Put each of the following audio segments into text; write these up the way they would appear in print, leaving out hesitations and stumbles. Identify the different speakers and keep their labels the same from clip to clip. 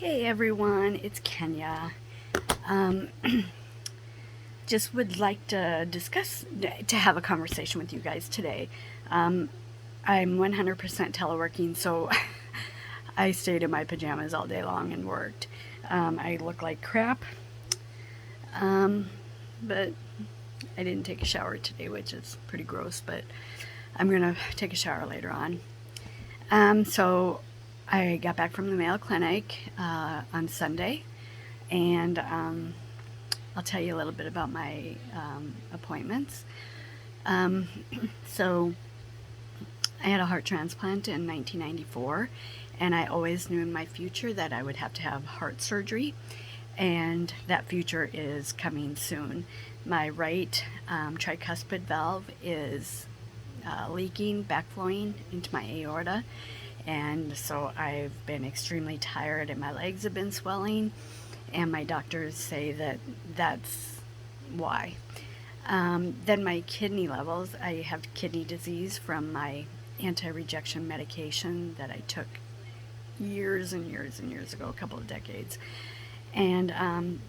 Speaker 1: Hey everyone, it's Kenya. Um, just would like to have a conversation with you guys today. Um, I'm 100% teleworking, so I stayed in my pajamas all day long and worked. I look like crap, um, but I didn't take a shower today, which is pretty gross, but I'm gonna take a shower later on. So I got back from the Mayo Clinic on Sunday, and I'll tell you a little bit about my appointments. Um, so I had a heart transplant in 1994, and I always knew in my future that I would have to have heart surgery, and that future is coming soon. My right tricuspid valve is leaking, backflowing into my aorta, and so I've been extremely tired, and my legs have been swelling, and my doctors say that that's why. Then my kidney levels, I have kidney disease from my anti-rejection medication that I took years and years and years ago, a couple of decades. And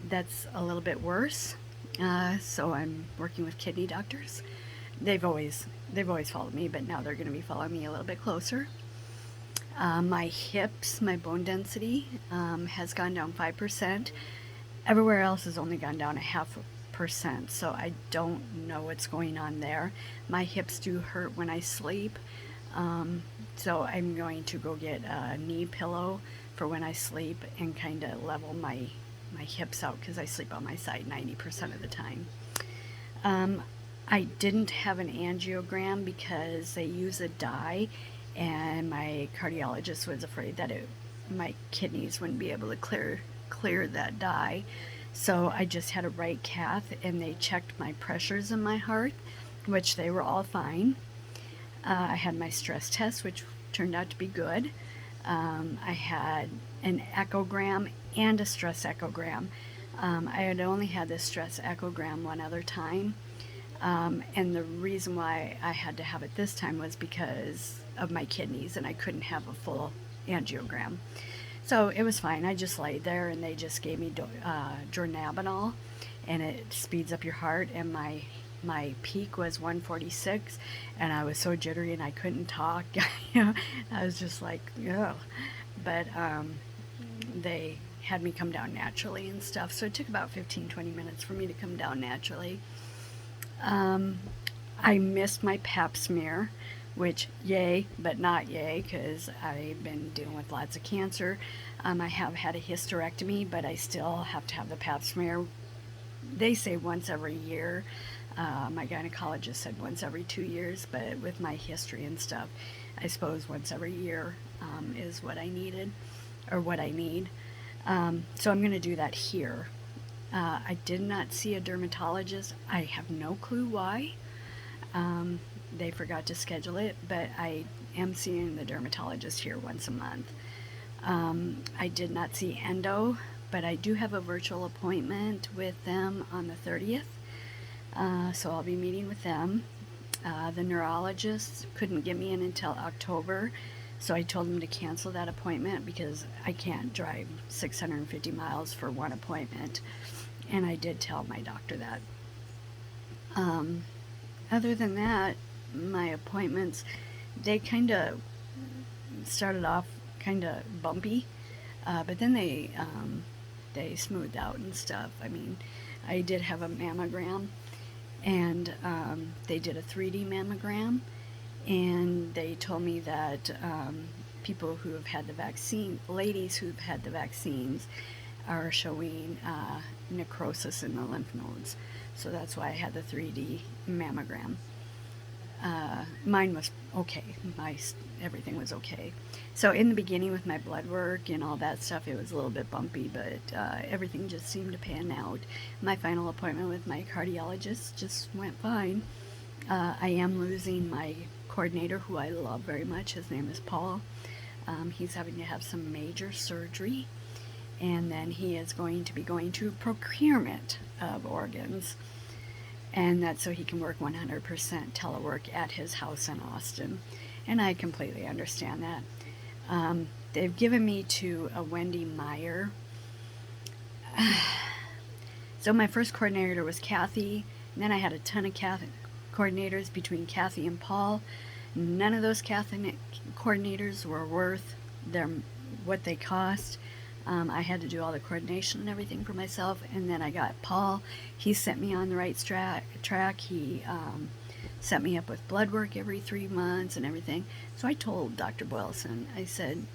Speaker 1: that's a little bit worse. So I'm working with kidney doctors. They've always followed me, but now they're going to be following me a little bit closer. My hips, my bone density has gone down 5%. Everywhere else has only gone down a half percent, so I don't know what's going on there. My hips do hurt when I sleep, so I'm going to go get a knee pillow for when I sleep and kind of level my hips out because I sleep on my side 90% of the time. Um, I didn't have an angiogram because they use a dye, and my cardiologist was afraid that my kidneys wouldn't be able to clear that dye. So I just had a right cath, and they checked my pressures in my heart, which they were all fine. I had my stress test, which turned out to be good. I had an echogram and a stress echogram. I had only had this stress echogram one other time, and the reason why I had to have it this time was because of my kidneys, and I couldn't have a full angiogram. So it was fine. I just laid there, and they just gave me Dronabinol, and it speeds up your heart. And my peak was 146, and I was so jittery, and I couldn't talk. I was just like, ugh. But they had me come down naturally and stuff. So it took about 15-20 minutes for me to come down naturally. Um, I missed my pap smear, which yay, but not yay, because I've been dealing with lots of cancer. I have had a hysterectomy, but I still have to have the pap smear. They say once every year. My gynecologist said once every 2 years, but with my history and stuff, I suppose once every year is what I needed, or what I need. So I'm going to do that here. I did not see a dermatologist. I have no clue why. They forgot to schedule it, but I am seeing the dermatologist here once a month. I did not see endo, but I do have a virtual appointment with them on the 30th, so I'll be meeting with them. The neurologist couldn't get me in until October, so I told him to cancel that appointment because I can't drive 650 miles for one appointment, and I did tell my doctor that. Um, Other than that, my appointments, they kind of started off kind of bumpy, but then they smoothed out and stuff. I mean, I did have a mammogram, and they did a 3D mammogram, and they told me that people who have had the vaccine, ladies who've had the vaccines, are showing necrosis in the lymph nodes. So that's why I had the 3D mammogram. Mine was okay. Everything was okay. So in the beginning with my blood work and all that stuff, it was a little bit bumpy, but everything just seemed to pan out. My final appointment with my cardiologist just went fine. I am losing my coordinator, who I love very much. His name is Paul. He's having to have some major surgery, and then he is going to be going to procurement of organs, and that's so he can work 100% telework at his house in Austin, and I completely understand that. they've given me to a Wendy Meyer. So my first coordinator was Kathy, and then I had a ton of coordinators between Kathy and Paul. None of those Catholic coordinators were worth what they cost. I had to do all the coordination and everything for myself, and then I got Paul. He set me on the right track. He set me up with blood work every 3 months and everything. So I told Dr. Boylston, I said,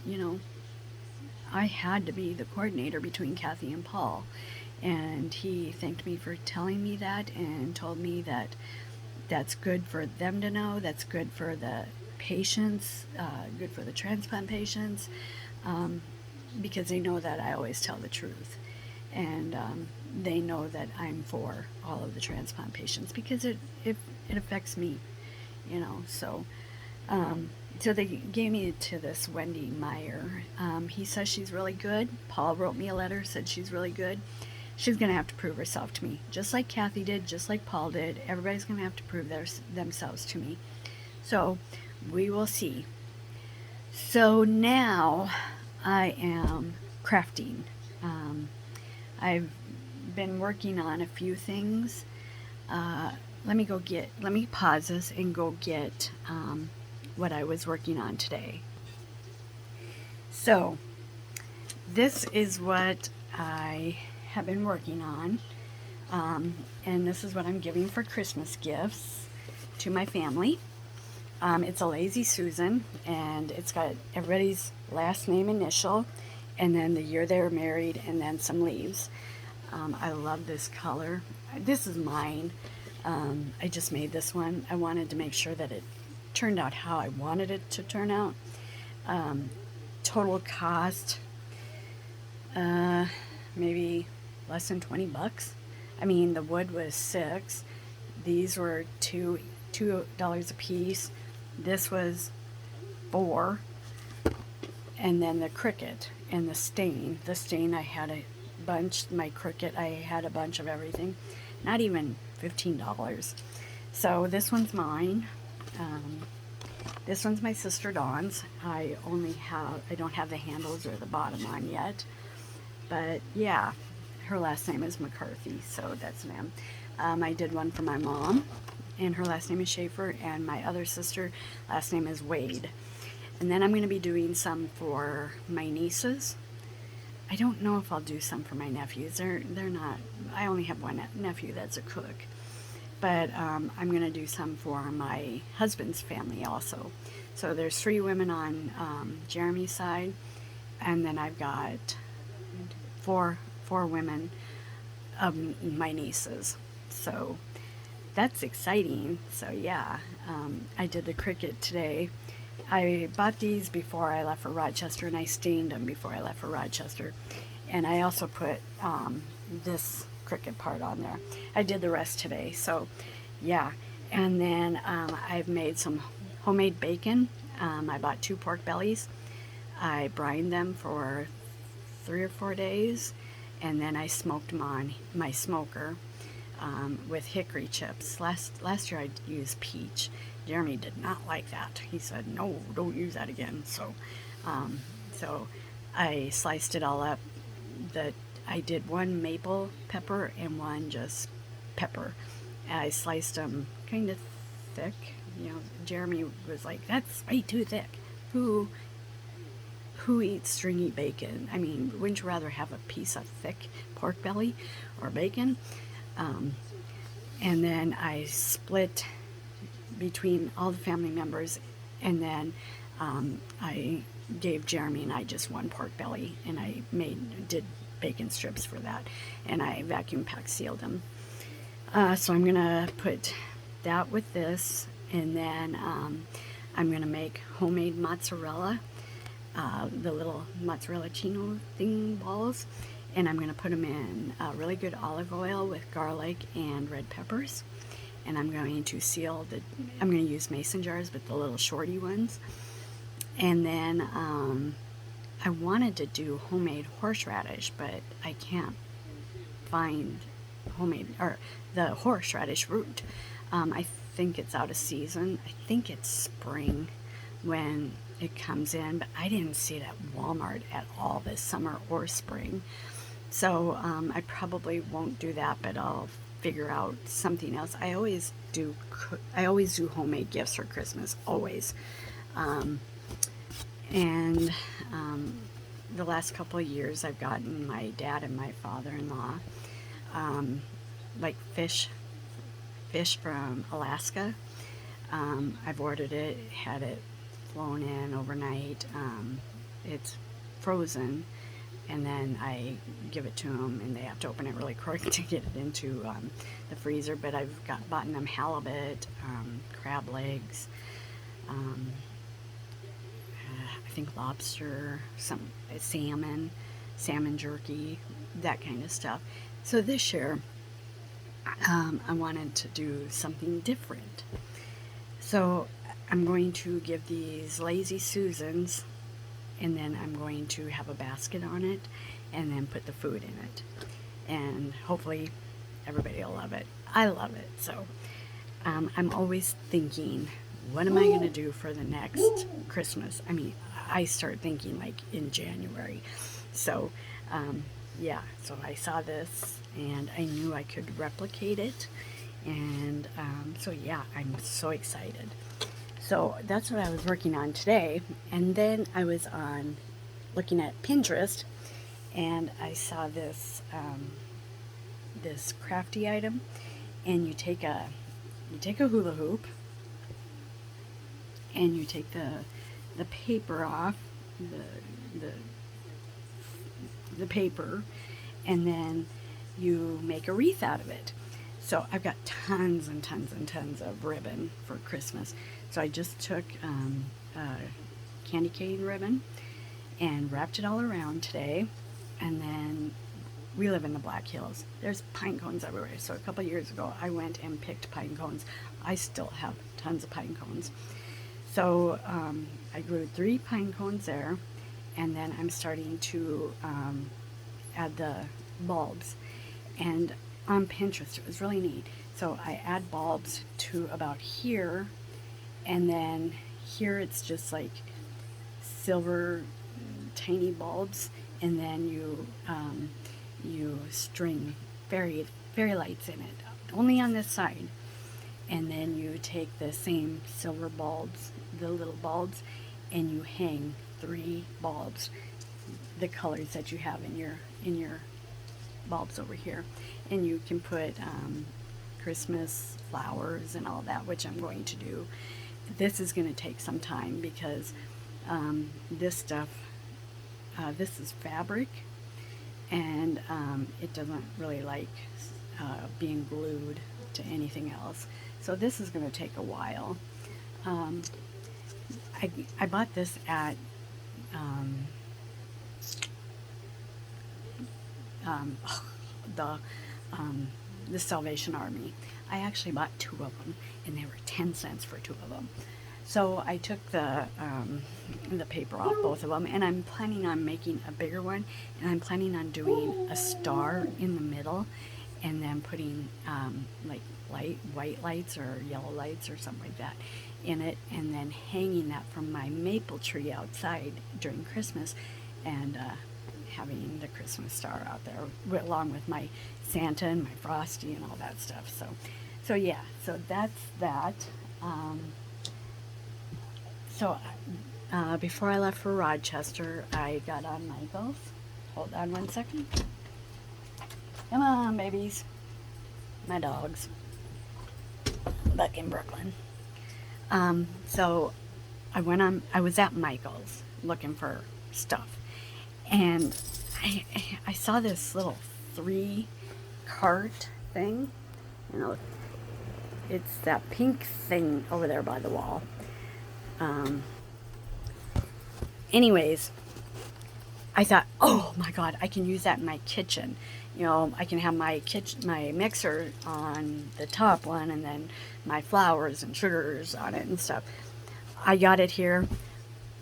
Speaker 1: I had to be the coordinator between Kathy and Paul. And he thanked me for telling me that and told me that that's good for them to know, that's good for the patients, good for the transplant patients, because they know that I always tell the truth. And they know that I'm for all of the transplant patients because it affects me, so so they gave me to this Wendy Meyer. He says she's really good. Paul wrote me a letter, said she's really good. She's going to have to prove herself to me, just like Kathy did, just like Paul did. Everybody's going to have to prove themselves to me. So we will see. So now I am crafting. I've been working on a few things. Let me pause this and go get what I was working on today. So this is what I have been working on, and this is what I'm giving for Christmas gifts to my family. It's a Lazy Susan, and it's got everybody's last name initial, and then the year they were married, and then some leaves. I love this color. This is mine. I just made this one. I wanted to make sure that it turned out how I wanted it to turn out. Total cost, maybe less than $20. I mean, the wood was $6. These were $2 a piece. This was $4. And then the Cricut and the stain. The stain, I had a bunch. My Cricut, I had a bunch of everything. Not even $15. So this one's mine. This one's my sister Dawn's. I don't have the handles or the bottom on yet. But yeah, her last name is McCarthy, so that's them. I did one for my mom, and her last name is Schaefer, and my other sister last name is Wade. And then I'm going to be doing some for my nieces. I don't know if I'll do some for my nephews. They're not, I only have one nephew that's a cook. But I'm going to do some for my husband's family also. So there's 3 women on Jeremy's side, and then I've got four women of my nieces. So that's exciting. So yeah, I did the Cricut today. I bought these before I left for Rochester, and I stained them before I left for Rochester. And I also put this Cricut part on there. I did the rest today. So yeah, and then I've made some homemade bacon. I bought 2 pork bellies. I brined them for 3 or 4 days, and then I smoked them on my smoker with hickory chips. Last year I used peach. Jeremy did not like that. He said, no, don't use that again. So so I sliced it all up. I did 1 maple pepper and 1 just pepper. And I sliced them kind of thick. Jeremy was like, that's way too thick. Who eats stringy bacon? I mean, wouldn't you rather have a piece of thick pork belly or bacon? And then I split between all the family members, and then I gave Jeremy and I just 1 pork belly, and I did bacon strips for that, and I vacuum pack sealed them. So I'm gonna put that with this, and then I'm gonna make homemade mozzarella, the little mozzarella chino thing balls, and I'm gonna put them in really good olive oil with garlic and red peppers. And I'm going to I'm going to use mason jars, but the little shorty ones. And then I wanted to do homemade horseradish, but I can't find the horseradish root. I think it's out of season. I think it's spring when it comes in, but I didn't see it at Walmart at all this summer or spring. So I probably won't do that, but I'll figure out something else. I always do homemade gifts for Christmas, always. And the last couple of years, I've gotten my dad and my father-in-law like fish from Alaska. I've ordered it, had it flown in overnight. It's frozen, and then I give it to them, and they have to open it really quick to get it into the freezer. But I've bought them halibut, crab legs, I think lobster, some salmon jerky, that kind of stuff. So this year, I wanted to do something different. So I'm going to give these Lazy Susans, and then I'm going to have a basket on it, and then put the food in it. And hopefully everybody will love it. I love it. So I'm always thinking, what am I going to do for the next Christmas? I mean, I start thinking like in January. So yeah, so I saw this and I knew I could replicate it. And so yeah, I'm so excited. So that's what I was working on today. And then I was looking at Pinterest, and I saw this this crafty item. And you take a hula hoop, and you take the paper off, the paper, and then you make a wreath out of it. So I've got tons and tons and tons of ribbon for Christmas. So I just took candy cane ribbon and wrapped it all around today. And then we live in the Black Hills. There's pine cones everywhere. So a couple years ago, I went and picked pine cones. I still have tons of pine cones. So I grew 3 pine cones there, and then I'm starting to add the bulbs. And on Pinterest, it was really neat. So I add bulbs to about here, and then here it's just like silver tiny bulbs, and then you string fairy lights in it, only on this side. And then you take the same silver bulbs, the little bulbs, and you hang 3 bulbs, the colors that you have in your bulbs over here. And you can put Christmas flowers and all that, which I'm going to do. This is going to take some time because this stuff, this is fabric, and it doesn't really like being glued to anything else. So this is going to take a while. I bought this at the Salvation Army. I actually bought 2 of them, and they were 10 cents for 2 of them. So I took the paper off both of them, and I'm planning on making a bigger one, and I'm planning on doing a star in the middle, and then putting like white lights or yellow lights or something like that in it, and then hanging that from my maple tree outside during Christmas, and having the Christmas star out there along with my Santa and my Frosty and all that stuff. So yeah, so that's that. So before I left for Rochester, I got on Michael's. Hold on one second. Come on, babies. My dogs. Back in Brooklyn. So I was at Michael's looking for stuff, and I saw this little 3 cart thing. You know, it's that pink thing over there by the wall. Anyways, I thought, oh my God, I can use that in my kitchen. You know, I can have my mixer on the top one, and then my flours and sugars on it and stuff. I got it here.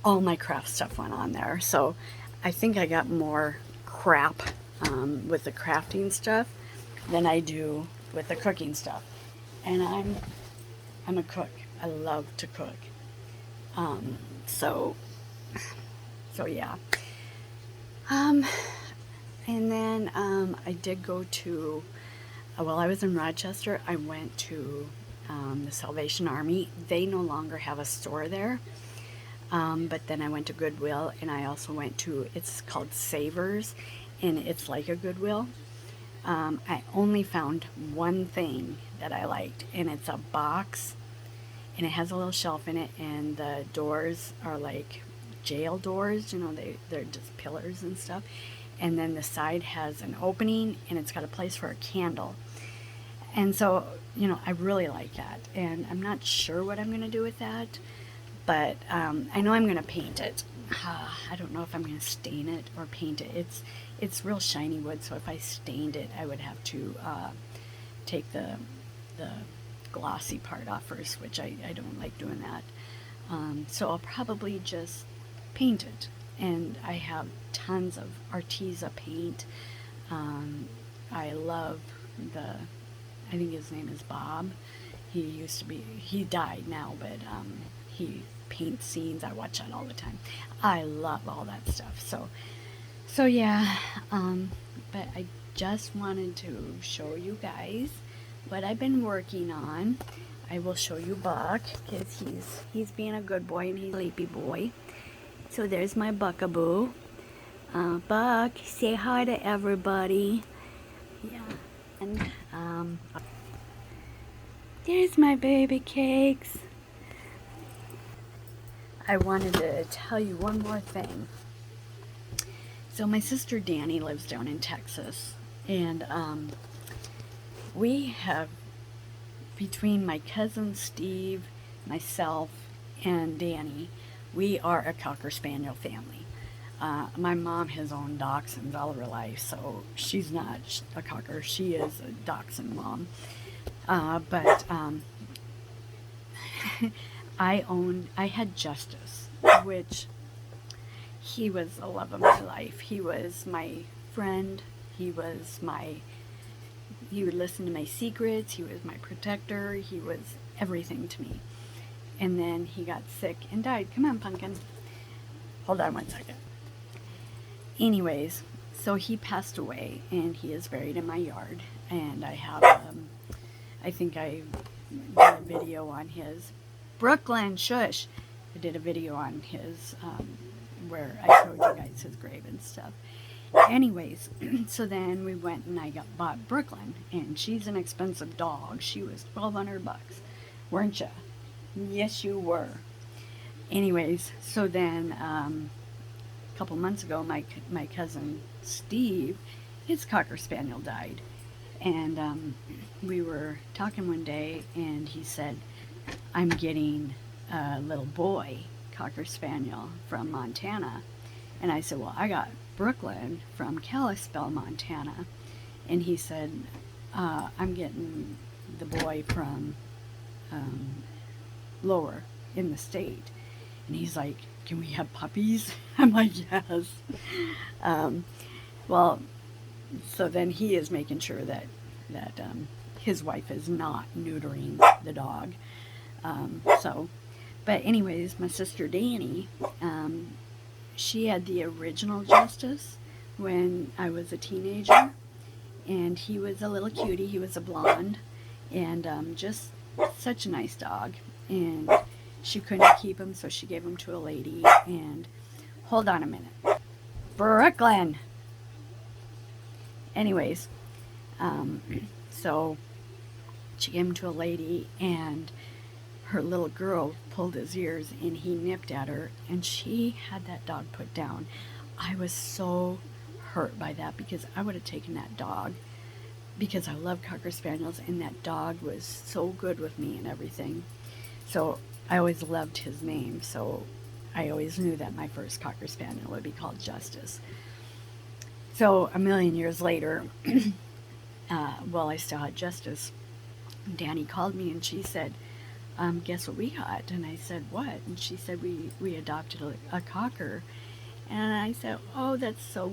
Speaker 1: All my craft stuff went on there. So I think I got more crap with the crafting stuff than I do with the cooking stuff. And I'm a cook. I love to cook. So So yeah. And then I did go to, while I was in Rochester, I went to the Salvation Army. They no longer have a store there. But then I went to Goodwill, and I also went to, it's called Savers, and it's like a Goodwill. I only found one thing that I liked, and it's a box, and it has a little shelf in it, and the doors are like jail doors, you know, they're just pillars and stuff. And then the side has an opening, and it's got a place for a candle. And so, you know, I really like that, and I'm not sure what I'm going to do with that, but I know I'm going to paint it. I don't know if I'm going to stain it or paint it. It's real shiny wood, so if I stained it, I would have to take the glossy part off first, which I don't like doing that. So I'll probably just paint it. And I have tons of Arteza paint. I love I think his name is Bob. He died now, but he paints scenes. I watch that all the time. I love all that stuff. So yeah, but I just wanted to show you guys what I've been working on. I will show you Buck, because he's being a good boy, and he's a sleepy boy. So there's my Buckaboo. Buck, say hi to everybody. Yeah, and there's my baby cakes. I wanted to tell you one more thing. So my sister Danny lives down in Texas, and we have, between my cousin Steve, myself, and Danny, we are a Cocker Spaniel family. My mom has owned dachshunds all of her life, so she's not a Cocker, she is a dachshund mom. But I had Justice, which he was the love of my life. He was my friend. He would listen to my secrets. He was my protector. He was everything to me. And then he got sick and died. Come on, Pumpkin. Hold on one second. Anyways, so he passed away, and he is buried in my yard. And I have, I think I did a video on his, Brooklyn, shush. I did a video on his, where I showed you guys his grave and stuff. Anyways, so then we went and I bought Brooklyn, and she's an expensive dog. She was $1,200, weren't you? Yes, you were. Anyways, so then a couple months ago, my cousin Steve, his Cocker Spaniel died, and we were talking one day, and he said, I'm getting a little boy Cocker Spaniel from Montana. And I said, well, I got Brooklyn from Kalispell, Montana. And he said, I'm getting the boy from lower in the state. And he's like, can we have puppies? I'm like, yes. Well, so then he is making sure that his wife is not neutering the dog. But anyways, my sister Danny, she had the original Justice when I was a teenager, and he was a little cutie. He was a blonde, and just such a nice dog. And she couldn't keep him, so she gave him to a lady. And hold on a minute, Brooklyn. Anyways, so she gave him to a lady, and her little girl pulled his ears, and he nipped at her, and she had that dog put down. I was so hurt by that, because I would have taken that dog, because I love Cocker Spaniels, and that dog was so good with me and everything. So I always loved his name, so I always knew that my first Cocker Spaniel would be called Justice. So a million years later, while I still had Justice, Danny called me, and she said, guess what we got? And I said, what? And she said, we adopted a Cocker. And I said, oh, that's so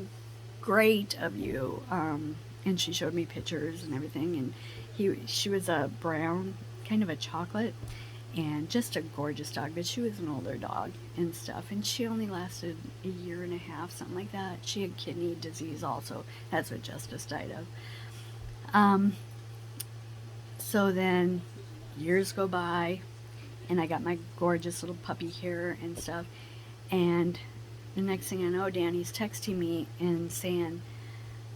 Speaker 1: great of you. And she showed me pictures and everything, and she was a brown, kind of a chocolate, and just a gorgeous dog. But she was an older dog and stuff, and she only lasted a year and a half, something like that. She had kidney disease also. That's what Justice died of. So then years go by, and I got my gorgeous little puppy here and stuff, and the next thing I know, Danny's texting me and saying,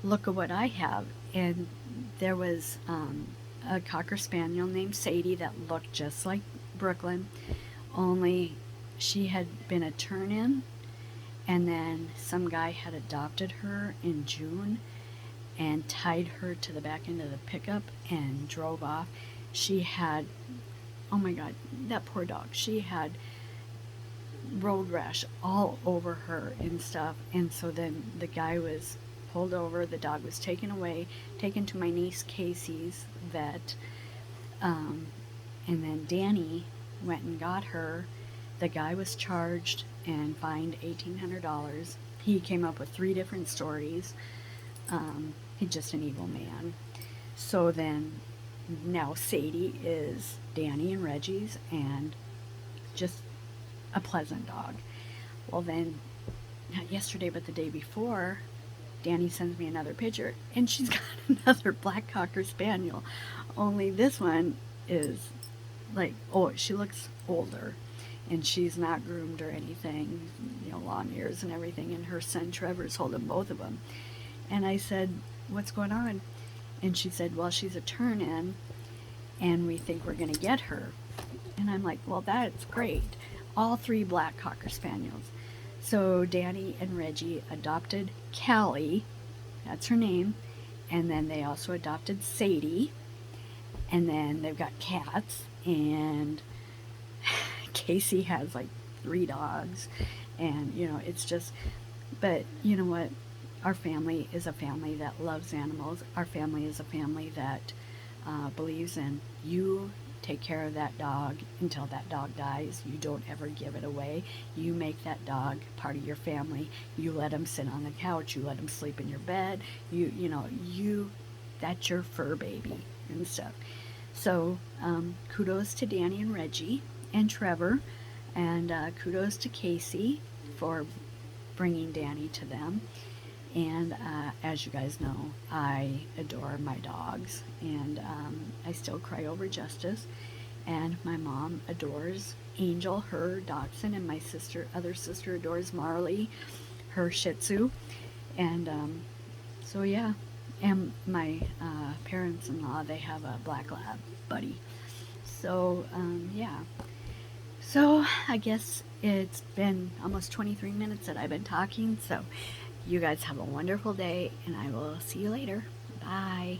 Speaker 1: look at what I have. And there was a Cocker Spaniel named Sadie that looked just like Brooklyn, only she had been a turn-in, and then some guy had adopted her in June and tied her to the back end of the pickup and drove off. She had, oh my God, that poor dog. She had road rash all over her and stuff. And so then the guy was pulled over, the dog was taken away, taken to my niece Casey's vet, and then Danny went and got her. The guy was charged and fined $1,800. He came up with 3 different stories. He's just an evil man. So then now Sadie is Danny and Reggie's, and just a pleasant dog. Well then, not yesterday but the day before, Danny sends me another picture, and she's got another black Cocker Spaniel. Only this one is like, oh, she looks older, and she's not groomed or anything, you know, long ears and everything, and her son Trevor's holding both of them. And I said, what's going on? And she said, well, she's a turn-in, and we think we're going to get her. And I'm like, well, that's great. All 3 black Cocker Spaniels. So Danny and Reggie adopted Callie, that's her name, and then they also adopted Sadie, and then they've got cats, and Casey has like 3 dogs, and you know, it's just, but you know what? Our family is a family that loves animals. Our family is a family that believes in you take care of that dog until that dog dies. You don't ever give it away. You make that dog part of your family. You let him sit on the couch. You let him sleep in your bed. You know, that's your fur baby and stuff. So kudos to Danny and Reggie and Trevor, and kudos to Casey for bringing Danny to them. And as you guys know, I adore my dogs, and I still cry over Justice, and my mom adores Angel, her dachshund, and my other sister adores Marley, her Shih Tzu, and so yeah, and my parents-in-law, they have a black lab, Buddy. So yeah, so I guess it's been almost 23 minutes that I've been talking, so you guys have a wonderful day, and I will see you later. Bye.